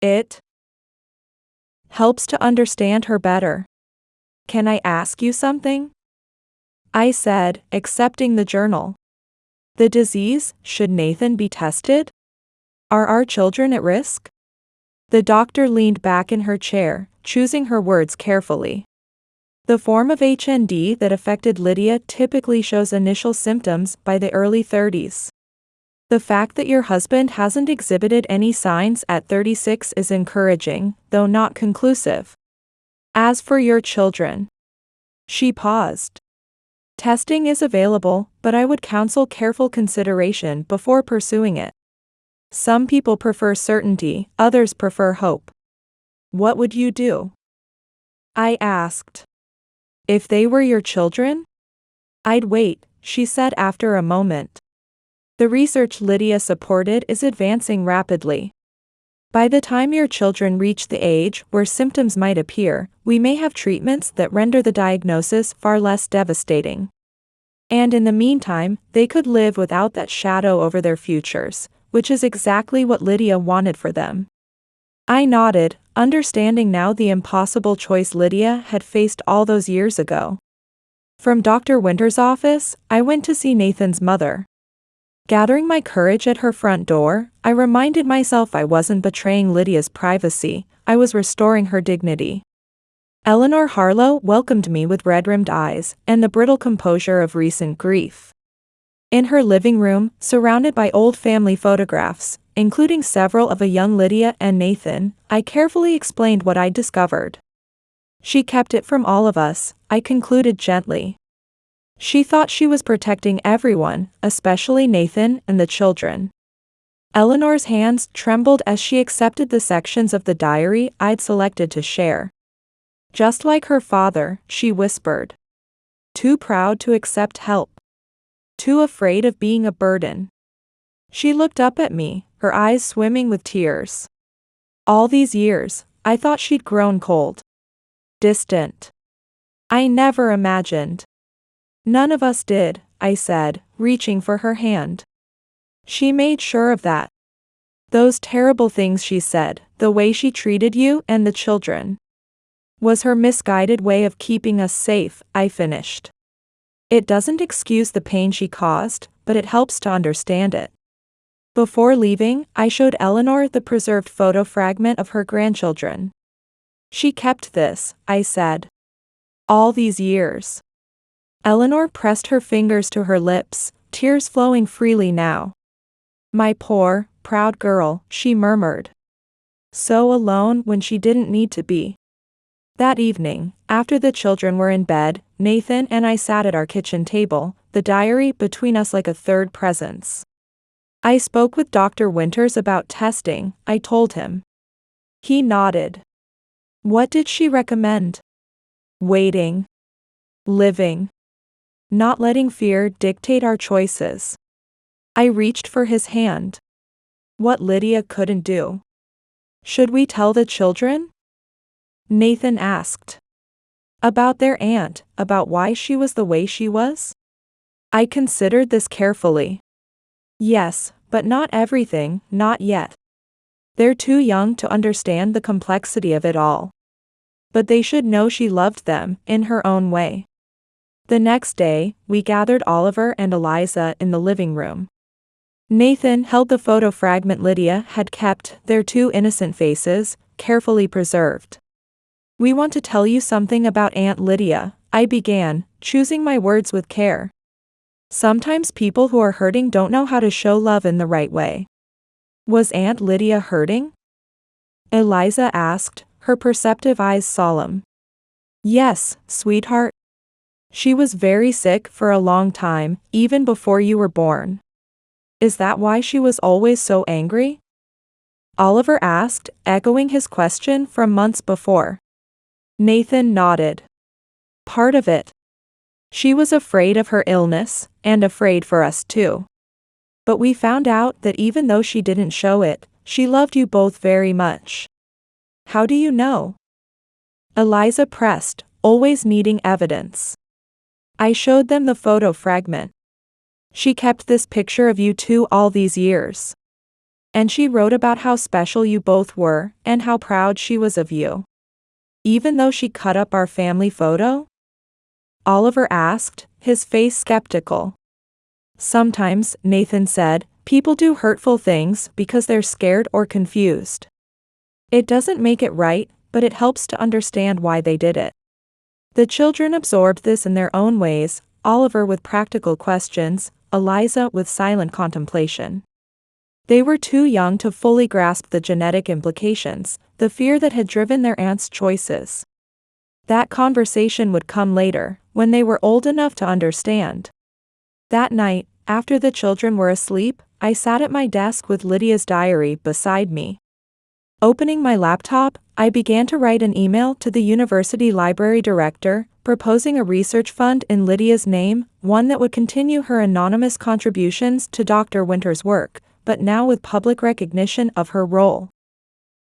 It helps to understand her better. Can I ask you something? I said, accepting the journal. The disease, should Nathan be tested? Are our children at risk? The doctor leaned back in her chair, choosing her words carefully. The form of HND that affected Lydia typically shows initial symptoms by the early 30s. The fact that your husband hasn't exhibited any signs at 36 is encouraging, though not conclusive. As for your children. She paused. Testing is available, but I would counsel careful consideration before pursuing it. Some people prefer certainty, others prefer hope. What would you do? I asked. If they were your children? I'd wait, she said after a moment. The research Lydia supported is advancing rapidly. By the time your children reach the age where symptoms might appear, we may have treatments that render the diagnosis far less devastating. And in the meantime, they could live without that shadow over their futures, which is exactly what Lydia wanted for them. I nodded, understanding now the impossible choice Lydia had faced all those years ago. From Dr. Winter's office, I went to see Nathan's mother. Gathering my courage at her front door, I reminded myself I wasn't betraying Lydia's privacy, I was restoring her dignity. Eleanor Harlow welcomed me with red-rimmed eyes and the brittle composure of recent grief. In her living room, surrounded by old family photographs, including several of a young Lydia and Nathan, I carefully explained what I'd discovered. She kept it from all of us, I concluded gently. She thought she was protecting everyone, especially Nathan and the children. Eleanor's hands trembled as she accepted the sections of the diary I'd selected to share. Just like her father, she whispered. Too proud to accept help. Too afraid of being a burden. She looked up at me, her eyes swimming with tears. All these years, I thought she'd grown cold. Distant. I never imagined. None of us did, I said, reaching for her hand. She made sure of that. Those terrible things she said, the way she treated you and the children, was her misguided way of keeping us safe, I finished. It doesn't excuse the pain she caused, but it helps to understand it. Before leaving, I showed Eleanor the preserved photo fragment of her grandchildren. She kept this, I said. All these years. Eleanor pressed her fingers to her lips, tears flowing freely now. My poor, proud girl, she murmured. So alone when she didn't need to be. That evening, after the children were in bed, Nathan and I sat at our kitchen table, the diary between us like a third presence. I spoke with Dr. Winters about testing, I told him. He nodded. What did she recommend? Waiting. Living. Not letting fear dictate our choices. I reached for his hand. What Lydia couldn't do. Should we tell the children? Nathan asked. About their aunt, about why she was the way she was? I considered this carefully. Yes, but not everything, not yet. They're too young to understand the complexity of it all. But they should know she loved them, in her own way. The next day, we gathered Oliver and Eliza in the living room. Nathan held the photo fragment Lydia had kept, their two innocent faces, carefully preserved. We want to tell you something about Aunt Lydia, I began, choosing my words with care. Sometimes people who are hurting don't know how to show love in the right way. Was Aunt Lydia hurting? Eliza asked, her perceptive eyes solemn. Yes, sweetheart. She was very sick for a long time, even before you were born. Is that why she was always so angry? Oliver asked, echoing his question from months before. Nathan nodded. Part of it. She was afraid of her illness, and afraid for us too. But we found out that even though she didn't show it, she loved you both very much. How do you know? Eliza pressed, always needing evidence. I showed them the photo fragment. She kept this picture of you two all these years. And she wrote about how special you both were, and how proud she was of you. Even though she cut up our family photo? Oliver asked, his face skeptical. Sometimes, Nathan said, people do hurtful things because they're scared or confused. It doesn't make it right, but it helps to understand why they did it. The children absorbed this in their own ways, Oliver with practical questions, Eliza with silent contemplation. They were too young to fully grasp the genetic implications, the fear that had driven their aunt's choices. That conversation would come later, when they were old enough to understand. That night, after the children were asleep, I sat at my desk with Lydia's diary beside me. Opening my laptop, I began to write an email to the university library director, proposing a research fund in Lydia's name, one that would continue her anonymous contributions to Dr. Winter's work, but now with public recognition of her role.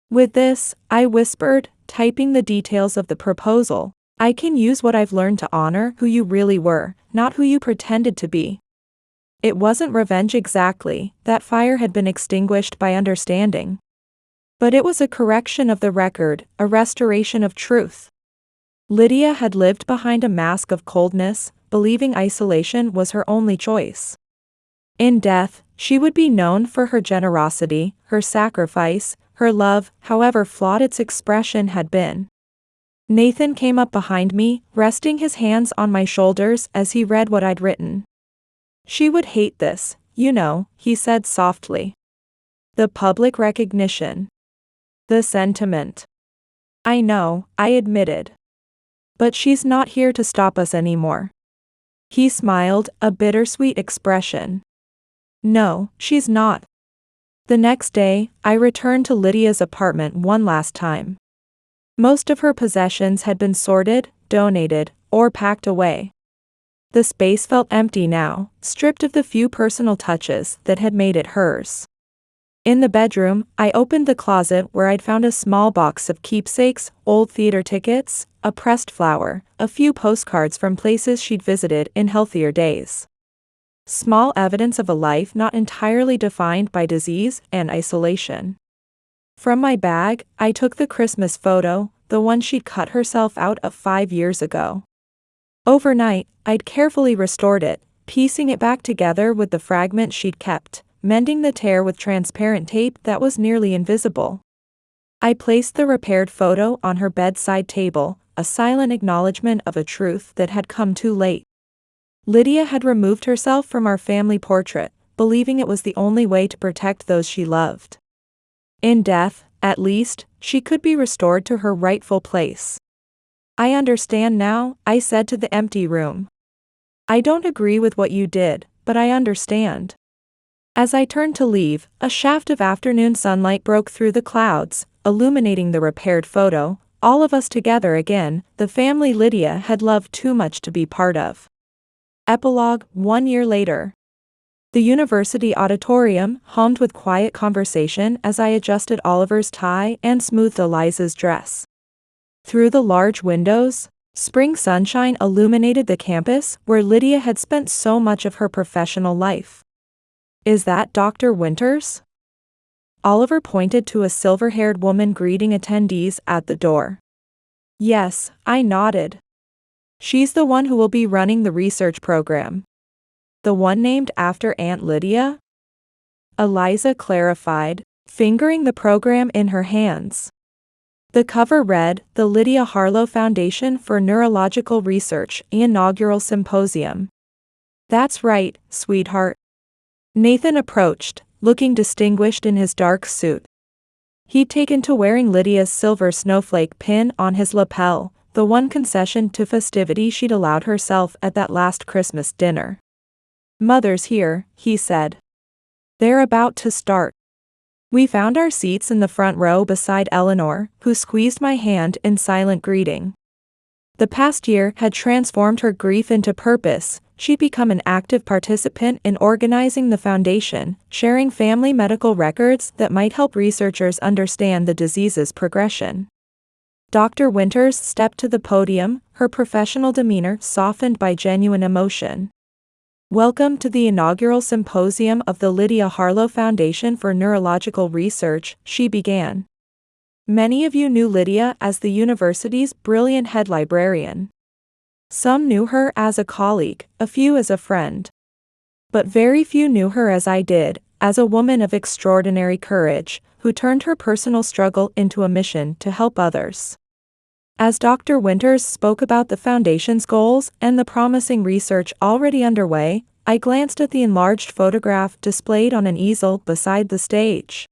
With this, I whispered, typing the details of the proposal, I can use what I've learned to honor who you really were, not who you pretended to be. It wasn't revenge exactly, that fire had been extinguished by understanding. But it was a correction of the record, a restoration of truth. Lydia had lived behind a mask of coldness, believing isolation was her only choice. In death, she would be known for her generosity, her sacrifice, her love, however flawed its expression had been. Nathan came up behind me, resting his hands on my shoulders as he read what I'd written. She would hate this, you know, he said softly. The public recognition. The sentiment. I know, I admitted. But she's not here to stop us anymore. He smiled, a bittersweet expression. No, she's not. The next day, I returned to Lydia's apartment one last time. Most of her possessions had been sorted, donated, or packed away. The space felt empty now, stripped of the few personal touches that had made it hers. In the bedroom, I opened the closet where I'd found a small box of keepsakes, old theater tickets, a pressed flower, a few postcards from places she'd visited in healthier days. Small evidence of a life not entirely defined by disease and isolation. From my bag, I took the Christmas photo, the one she'd cut herself out of 5 years ago. Overnight, I'd carefully restored it, piecing it back together with the fragment she'd kept, mending the tear with transparent tape that was nearly invisible. I placed the repaired photo on her bedside table, a silent acknowledgement of a truth that had come too late. Lydia had removed herself from our family portrait, believing it was the only way to protect those she loved. In death, at least, she could be restored to her rightful place. I understand now, I said to the empty room. I don't agree with what you did, but I understand. As I turned to leave, a shaft of afternoon sunlight broke through the clouds, illuminating the repaired photo, all of us together again, the family Lydia had loved too much to be part of. Epilogue, 1 year later. The university auditorium hummed with quiet conversation as I adjusted Oliver's tie and smoothed Eliza's dress. Through the large windows, spring sunshine illuminated the campus where Lydia had spent so much of her professional life. Is that Dr. Winters? Oliver pointed to a silver-haired woman greeting attendees at the door. Yes, I nodded. She's the one who will be running the research program. The one named after Aunt Lydia? Eliza clarified, fingering the program in her hands. The cover read, The Lydia Harlow Foundation for Neurological Research Inaugural Symposium. That's right, sweetheart. Nathan approached, looking distinguished in his dark suit. He'd taken to wearing Lydia's silver snowflake pin on his lapel, the one concession to festivity she'd allowed herself at that last Christmas dinner. Mother's here, he said. They're about to start. We found our seats in the front row beside Eleanor, who squeezed my hand in silent greeting. The past year had transformed her grief into purpose. She'd become an active participant in organizing the foundation, sharing family medical records that might help researchers understand the disease's progression. Dr. Winters stepped to the podium, her professional demeanor softened by genuine emotion. Welcome to the inaugural symposium of the Lydia Harlow Foundation for Neurological Research, she began. Many of you knew Lydia as the university's brilliant head librarian. Some knew her as a colleague, a few as a friend. But very few knew her as I did, as a woman of extraordinary courage, who turned her personal struggle into a mission to help others. As Dr. Winters spoke about the Foundation's goals and the promising research already underway, I glanced at the enlarged photograph displayed on an easel beside the stage.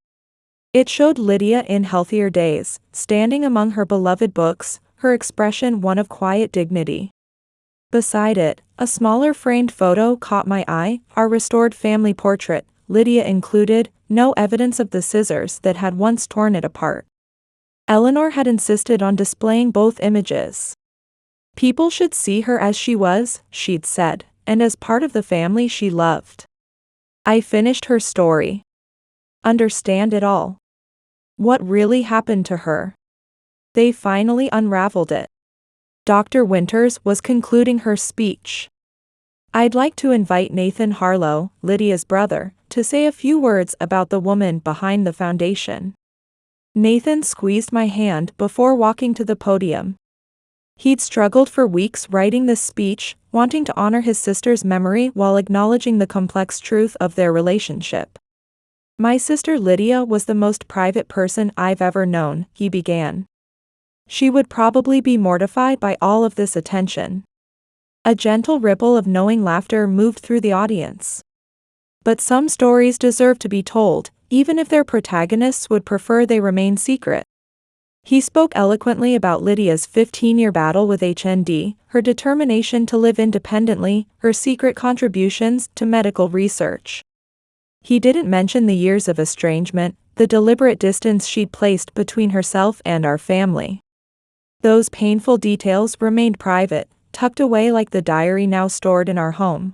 It showed Lydia in healthier days, standing among her beloved books, her expression one of quiet dignity. Beside it, a smaller framed photo caught my eye, our restored family portrait, Lydia included, no evidence of the scissors that had once torn it apart. Eleanor had insisted on displaying both images. People should see her as she was, she'd said, and as part of the family she loved. I finished her story. Understand it all. What really happened to her? They finally unraveled it. Dr. Winters was concluding her speech. I'd like to invite Nathan Harlow, Lydia's brother, to say a few words about the woman behind the foundation. Nathan squeezed my hand before walking to the podium. He'd struggled for weeks writing this speech, wanting to honor his sister's memory while acknowledging the complex truth of their relationship. My sister Lydia was the most private person I've ever known, he began. She would probably be mortified by all of this attention. A gentle ripple of knowing laughter moved through the audience. But some stories deserve to be told, even if their protagonists would prefer they remain secret. He spoke eloquently about Lydia's 15-year battle with HND, her determination to live independently, her secret contributions to medical research. He didn't mention the years of estrangement, the deliberate distance she'd placed between herself and our family. Those painful details remained private, tucked away like the diary now stored in our home.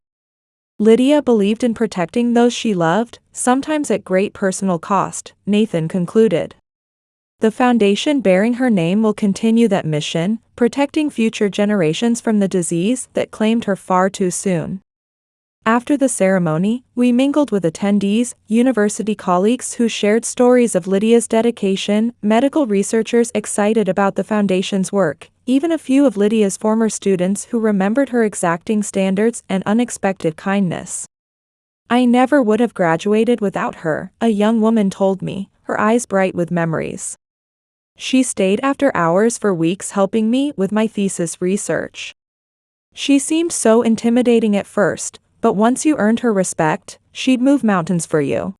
Lydia believed in protecting those she loved, sometimes at great personal cost, Nathan concluded. The foundation bearing her name will continue that mission, protecting future generations from the disease that claimed her far too soon. After the ceremony, we mingled with attendees, university colleagues who shared stories of Lydia's dedication, medical researchers excited about the foundation's work, even a few of Lydia's former students who remembered her exacting standards and unexpected kindness. I never would have graduated without her, a young woman told me, her eyes bright with memories. She stayed after hours for weeks helping me with my thesis research. She seemed so intimidating at first, but once you earned her respect, she'd move mountains for you.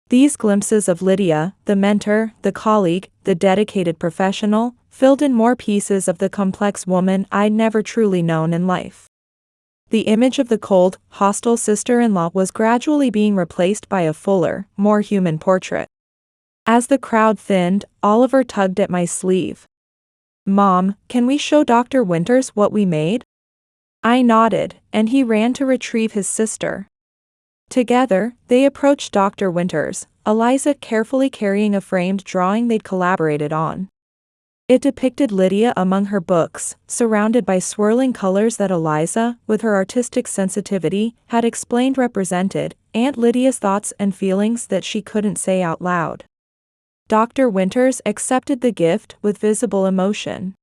These glimpses of Lydia, the mentor, the colleague, the dedicated professional, filled in more pieces of the complex woman I'd never truly known in life. The image of the cold, hostile sister-in-law was gradually being replaced by a fuller, more human portrait. As the crowd thinned, Oliver tugged at my sleeve. "Mom, can we show Dr. Winters what we made?" I nodded, and he ran to retrieve his sister. Together, they approached Dr. Winters, Eliza carefully carrying a framed drawing they'd collaborated on. It depicted Lydia among her books, surrounded by swirling colors that Eliza, with her artistic sensitivity, had explained represented Aunt Lydia's thoughts and feelings that she couldn't say out loud. Dr. Winters accepted the gift with visible emotion.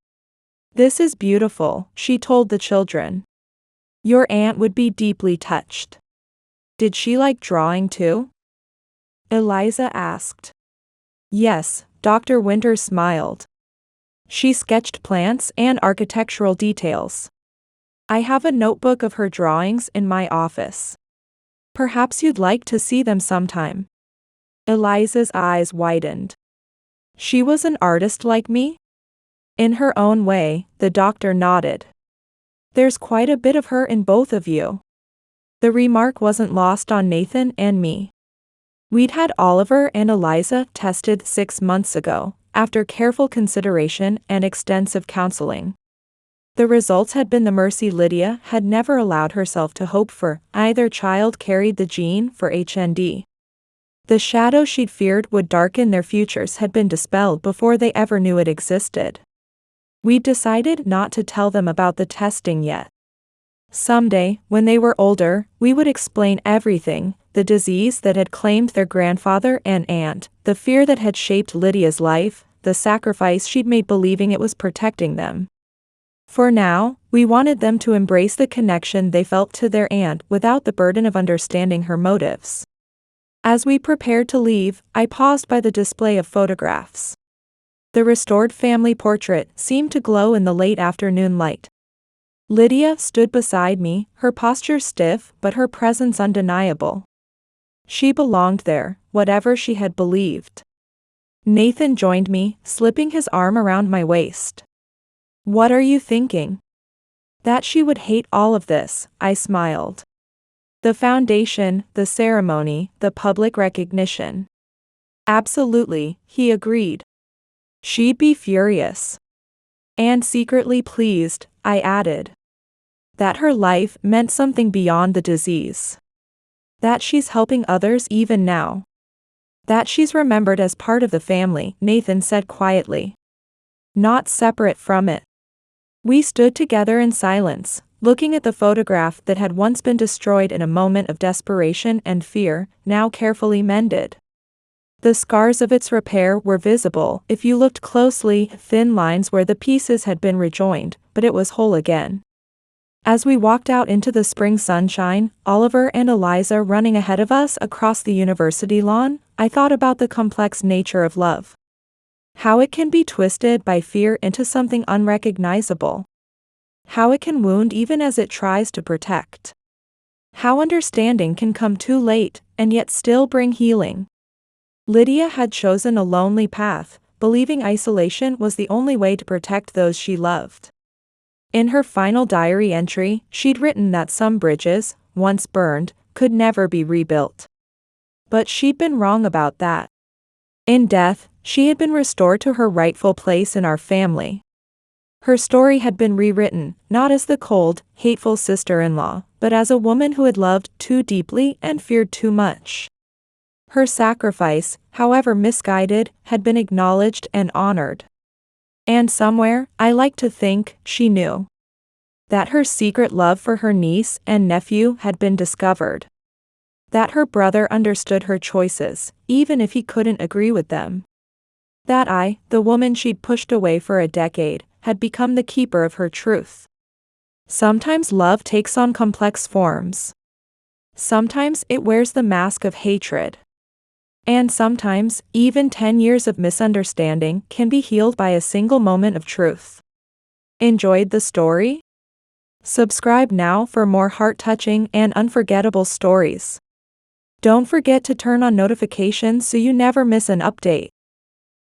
"This is beautiful," she told the children. "Your aunt would be deeply touched." "Did she like drawing too?" Eliza asked. "Yes," Dr. Winters smiled. "She sketched plants and architectural details. I have a notebook of her drawings in my office. Perhaps you'd like to see them sometime." Eliza's eyes widened. "She was an artist like me?" In her own way, the doctor nodded. "There's quite a bit of her in both of you." The remark wasn't lost on Nathan and me. We'd had Oliver and Eliza tested 6 months ago, after careful consideration and extensive counseling. The results had been the mercy Lydia had never allowed herself to hope for. Either child carried the gene for HND. The shadow she'd feared would darken their futures had been dispelled before they ever knew it existed. We'd decided not to tell them about the testing yet. Someday, when they were older, we would explain everything, the disease that had claimed their grandfather and aunt, the fear that had shaped Lydia's life, the sacrifice she'd made believing it was protecting them. For now, we wanted them to embrace the connection they felt to their aunt without the burden of understanding her motives. As we prepared to leave, I paused by the display of photographs. The restored family portrait seemed to glow in the late afternoon light. Lydia stood beside me, her posture stiff but her presence undeniable. She belonged there, whatever she had believed. Nathan joined me, slipping his arm around my waist. "What are you thinking?" That she would hate all of this, I smiled. The foundation, the ceremony, the public recognition. Absolutely, he agreed. She'd be furious. And secretly pleased, I added. That her life meant something beyond the disease. That she's helping others even now. That she's remembered as part of the family, Nathan said quietly. Not separate from it. We stood together in silence, looking at the photograph that had once been destroyed in a moment of desperation and fear, now carefully mended. The scars of its repair were visible if you looked closely, thin lines where the pieces had been rejoined, but it was whole again. As we walked out into the spring sunshine, Oliver and Eliza running ahead of us across the university lawn, I thought about the complex nature of love. How it can be twisted by fear into something unrecognizable. How it can wound even as it tries to protect. How understanding can come too late, and yet still bring healing. Lydia had chosen a lonely path, believing isolation was the only way to protect those she loved. In her final diary entry, she'd written that some bridges, once burned, could never be rebuilt. But she'd been wrong about that. In death, she had been restored to her rightful place in our family. Her story had been rewritten, not as the cold, hateful sister-in-law, but as a woman who had loved too deeply and feared too much. Her sacrifice, however misguided, had been acknowledged and honored. And somewhere, I like to think, she knew that her secret love for her niece and nephew had been discovered. That her brother understood her choices, even if he couldn't agree with them. That I, the woman she'd pushed away for a decade, had become the keeper of her truth. Sometimes love takes on complex forms. Sometimes it wears the mask of hatred. And sometimes, even 10 years of misunderstanding can be healed by a single moment of truth. Enjoyed the story? Subscribe now for more heart-touching and unforgettable stories. Don't forget to turn on notifications so you never miss an update.